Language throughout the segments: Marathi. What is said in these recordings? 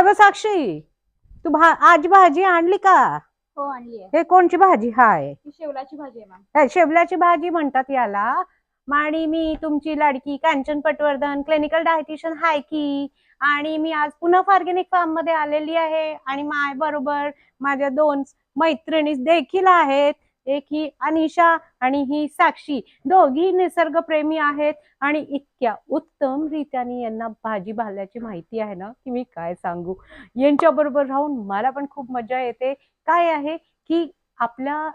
ग साक्षी, तू आज भाजी आणली का? हो आणली आहे. हे कोणची भाजी हाय? ही शेवलाची भाजी आहे मॅम. शेवल्याची भाजी म्हणतात याला. आणि मी तुमची लाडकी कांचन पटवर्धन, क्लिनिकल डायटिशियन हाय की. आणि मी आज पुन्हा ऑर्गॅनिक फार्म मध्ये आलेली आहे आणि माय बरोबर माझ्या दोन मैत्रिणी देखील आहेत. एक ही अनिशा आणि ही साक्षी, दोघी निसर्गप्रेमी आहेत आणि इतक्या उत्तम रीत्याने यांना भाजी भाल्याची माहिती आहे ना की मी काय सांगू. यांच्या बरोबर राहून मला पण खूप मजा येते. काय आहे की आपल्या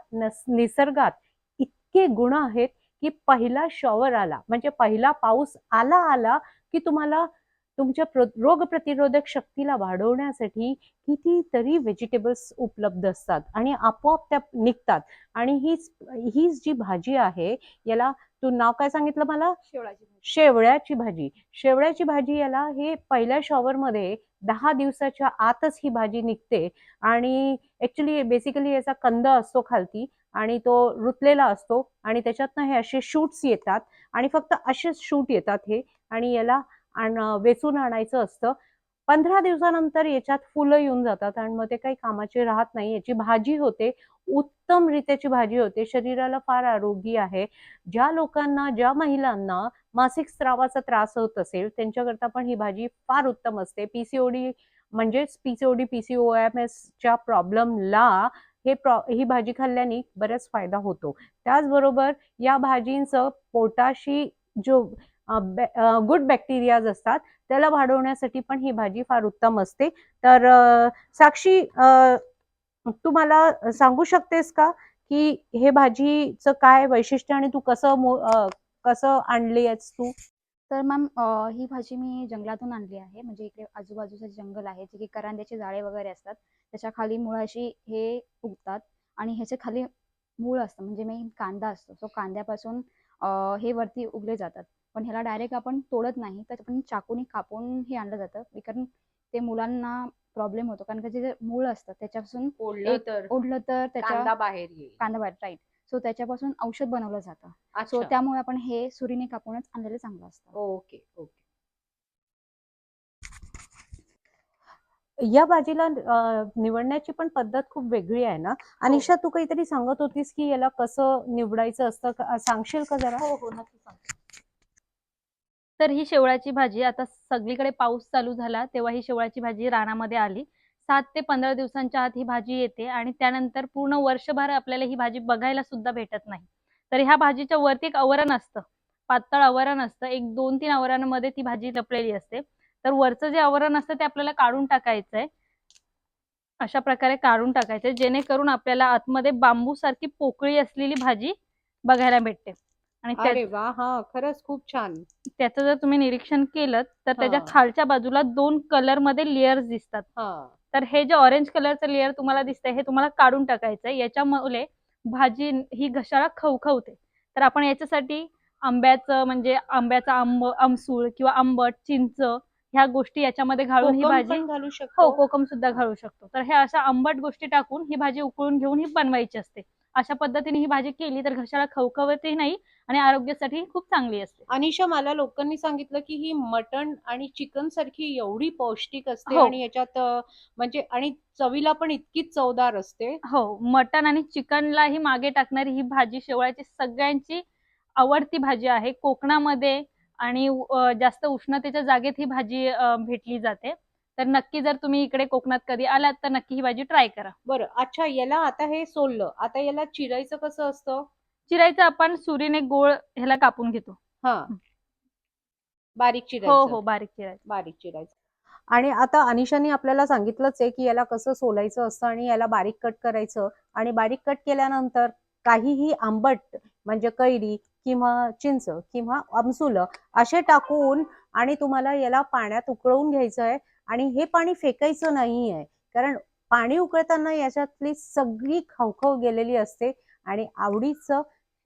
निसर्गात इतके गुण आहेत की पहिला शॉवर आला म्हणजे पहिला पाऊस आला की तुम्हाला तुमच्या रोग प्रतिरोधक शक्तीला वाढवण्यासाठी कितीतरी व्हेजिटेबल्स उपलब्ध असतात आणि आपोआप त्या निघतात. आणि हीच जी भाजी आहे याला तू नाव काय सांगितलं मला? शेवळाची भाजी. शेवळ्याची भाजी. शेवळ्याची भाजी याला हे पहिल्या शॉवर मध्ये 10 दिवसाच्या आतच ही भाजी निघते. आणि ऍक्च्युली बेसिकली याचा कंद असतो खालती आणि तो रुतलेला असतो आणि त्याच्यातनं हे असे शूट्स येतात आणि फक्त असेच शूट येतात हे. आणि याला वेचून आणायचं असतं. 15 दिवसानंतर याच्यात फुलं येऊन जातात आणि मग ते काही कामाचे राहत नाही. याची भाजी होते, उत्तम रीतीची भाजी होते, शरीराला फार आरोग्य आहे. ज्या लोकांना, ज्या महिलांना मासिक स्रावाचा त्रास होत असेल त्यांच्याकरता पण ही भाजी फार उत्तम असते. पीसीओडी म्हणजेच पीसीओडी पीसीओएमएस च्या प्रॉब्लेमला ही भाजी खाल्ल्याने बराच फायदा होतो. त्याचबरोबर या भाजींचं पोटाशी जो गुड बॅक्टेरियाज असतात त्याला वाढवण्यासाठी पण ही भाजी फार उत्तम असते. तर साक्षी, तू मला सांगू शकतेस का की हे भाजीचं काय वैशिष्ट्य आणि तू कसं आणली आहेस तू? तर मॅम ही भाजी मी जंगलातून आणली आहे. म्हणजे इकडे आजूबाजूचं जंगल आहे जे की करांद्याचे जाळे वगैरे असतात त्याच्या खाली मुळाशी हे उगतात आणि ह्याचे खाली मूळ असतं म्हणजे मेन कांदा असतो. तो कांद्यापासून हे वरती उगले जातात. पण ह्याला डायरेक्ट आपण तोडत नाही तर आपण चाकूने कापून हे आणलं जातं कारण ते मुलांना प्रॉब्लेम होतो. कारण का जे मूळ असतं त्याच्यापासून ओढलं तर त्याच्या कांदा बाहेर येईल. कांदा बाहेर, राईट. सो त्याच्यापासून औषध बनवलं जातं. सो अच्छा. त्यामुळे आपण हे सुरीने कापूनच आणलेलं चांगलं असतं. Okay okay. या भाजीला निवडण्याची पण पद्धत खूप वेगळी आहे ना. अनिशा, तू काहीतरी सांगत होतीस की याला कसं निवडायचं असतं, सांगशील का जरा? हो हो नक्की सांगते. तर ही शेवळाची भाजी आता सगळीकडे पाऊस चालू झाला तेव्हा ही शेवळाची भाजी रानामध्ये आली. 7 ते 15 दिवसांच्या आत ही भाजी येते आणि त्यानंतर पूर्ण वर्षभर आपल्याला ही भाजी बघायला सुद्धा भेटत नाही. तर ह्या भाजीच्या वरती एक आवरण असतं, पातळ आवरण असतं. एक 2-3 आवरणांमध्ये ती भाजी लपलेली असते. तर वरचं जे आवरण असतं ते आपल्याला काढून टाकायचंय. अशा प्रकारे काढून टाकायचंय जेणेकरून आपल्याला आतमध्ये बांबू सारखी पोकळी असलेली भाजी बघायला भेटते. आणि अरे वा, हा खरंच खूप छान. त्याचं जर तुम्ही निरीक्षण केलं तर त्याच्या खालच्या बाजूला 2 कलर मध्ये लेयर्स दिसतात. तर हे जे ऑरेंज कलरचं लेयर तुम्हाला दिसतंय हे तुम्हाला काढून टाकायचंय. याच्यामुळे भाजी ही घशाला खवखवते. तर आपण याच्यासाठी आंब्याचं म्हणजे आंब्याचा आमसूळ किंवा आंबट, चिंच ह्या गोष्टी याच्यामध्ये घालून ही भाजी घालू शकतो. हो, कोकम सुद्धा घालू शकतो. तर हे अशा आंबट गोष्टी टाकून ही भाजी उकळून घेऊन ही बनवायची असते. अशा पद्धतीने ही भाजी केली तर घशाला खवखवतही नाही आणि आरोग्यासाठी खूप चांगली असते. अनिशा, मला लोकांनी सांगितलं की ही मटण आणि चिकन सारखी एवढी पौष्टिक असते हो. आणि याच्यात म्हणजे आणि चवीला पण इतकीच चवदार असते. हो, मटण आणि चिकनलाही मागे टाकणारी ही भाजी शेवळ्याची सगळ्यांची आवडती भाजी आहे. कोकणामध्ये आणि जास्त उष्णतेच्या जागेत ही भाजी भेटली जाते. तर नक्की जर तुम्ही इकडे कोकणात कधी आलात तर नक्की ही भाजी ट्राय करा. बरं, अच्छा, याला आता हे सोललं, आता याला चिरायचं कसं असतं? चिरायचं आपण सुरीने गोळ ह्याला कापून घेतो. हा, बारीक हो चिरायचं. हो, बारीक चिरायचं. बारीक चिरायचं. आणि आता अनिशाने आपल्याला सांगितलंच आहे की याला कसं सोलायचं असतं आणि याला बारीक कट करायचं. आणि बारीक कट केल्यानंतर काहीही आंबट म्हणजे कैरी किंवा चिंच किंवा आमसुलं असे टाकून आणि तुम्हाला याला पाण्यात उकळवून घ्यायचं आहे. आणि हे पाणी फेकायचं नाही आहे कारण पाणी उकळताना याच्यातली सगळी खवखव गेलेली असते. आणि आवडीचं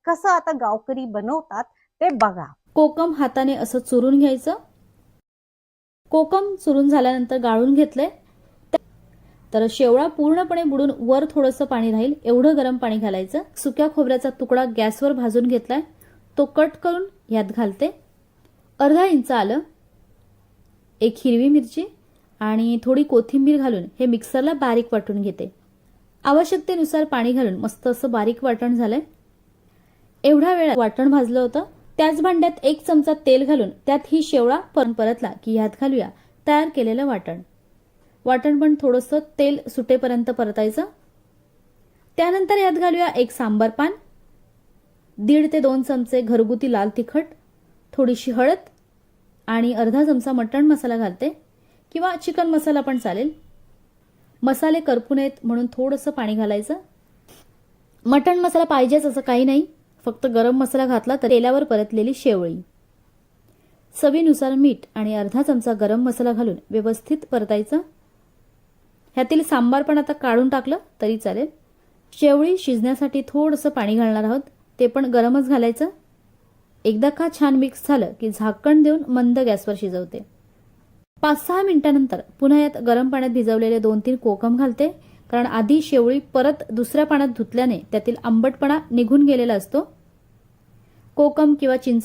कसं आता गावकरी बनवतात ते बघा. कोकम हाताने असं चुरून घ्यायचं. कोकम चुरून झाल्यानंतर गाळून घेतले तर शेवळा पूर्णपणे बुडून वर थोडंसं पाणी राहील एवढं गरम पाणी घालायचं. सुक्या खोबऱ्याचा तुकडा गॅसवर भाजून घेतलाय तो कट करून यात घालते. अर्धा इंच आलं, 1 हिरवी मिरची आणि थोडी कोथिंबीर घालून हे मिक्सरला बारीक वाटून घेते. आवश्यकतेनुसार पाणी घालून मस्त असं बारीक वाटण झालंय. एवढा वेळ वाटण भाजलं होतं. त्याच भांड्यात 1 चमचा तेल घालून त्यात ही शेवळा परतला की ह्यात घालूया तयार केलेलं वाटण. वाटण पण थोडंसं तेल सुटेपर्यंत परतायचं. त्यानंतर यात घालूया 1 सांबार पान, 1.5 ते 2 चमचे घरगुती लाल तिखट, थोडीशी हळद आणि अर्धा चमचा मटण मसाला घालते किंवा चिकन मसाला पण चालेल. मसाले करपू नयेत म्हणून थोडंसं पाणी घालायचं. मटण मसाला पाहिजेच असं काही नाही, फक्त गरम मसाला घातला तर तेलावर परतलेली शेवळी. चवीनुसार मीठ आणि अर्धा चमचा गरम मसाला घालून व्यवस्थित परतायचं. ह्यातील सांबार पण आता काढून टाकलं तरी चालेल. शेवळी शिजण्यासाठी थोडंसं पाणी घालणार आहोत, ते पण गरमच घालायचं. एकदा का छान मिक्स झालं की झाकण देऊन मंद गॅसवर शिजवते. 5-6 मिनिटांनंतर पुन्हा यात गरम पाण्यात भिजवलेले 2-3 कोकम घालते, कारण आधी शेवळी परत दुसऱ्या पाण्यात धुतल्याने त्यातील आंबटपणा निघून गेलेला असतो. कोकम किंवा चिंच